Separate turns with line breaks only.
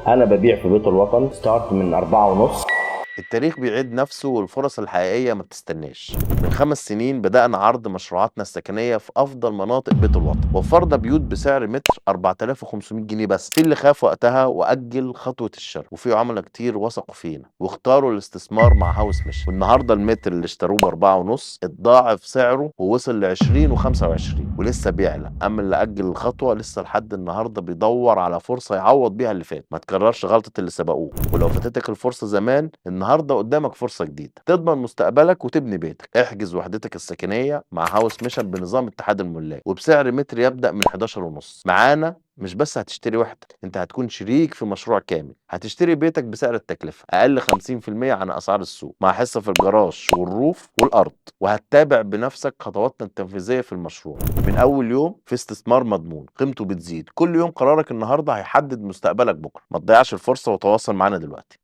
انا ببيع في بيت الوطن ستارت من 4.5.
التاريخ بيعيد نفسه والفرص الحقيقية ما بتستناش. من 5 سنين بدأنا عرض مشروعاتنا السكنية في أفضل مناطق بيت الوطن، وفرنا بيوت بسعر متر 4500 جنيه بس. في اللي خاف وقتها وأجل خطوة الشراء، وفي عملاء كتير وثقوا فينا واختاروا الاستثمار مع هاوس ميشن. والنهاردة المتر اللي اشتروه ب4.5 اتضاعف سعره ووصل ل20 و25 ولسه بيعلى. أما اللي أجل الخطوة لسه لحد النهاردة بيدور على فرصة يعوض بيها اللي فات. ما تكررش غلطة اللي سبقوه، ولو فاتتك الفرصة زمان النهارده قدامك فرصة جديدة تضمن مستقبلك وتبني بيتك. احجز وحدتك السكنية مع هاوس ميشن بنظام اتحاد الملاك وبسعر متر يبدأ من 11.5. معانا مش بس هتشتري وحدة، انت هتكون شريك في مشروع كامل. هتشتري بيتك بسعر التكلفة اقل 50% عن اسعار السوق، مع حصة في الجراج والروف والارض، وهتتابع بنفسك خطواتنا التنفيذية في المشروع. من اول يوم في استثمار مضمون قيمته بتزيد كل يوم. قرارك النهارده هيحدد مستقبلك بكرة. ما تضيعش الفرصة وتواصل معانا دلوقتي.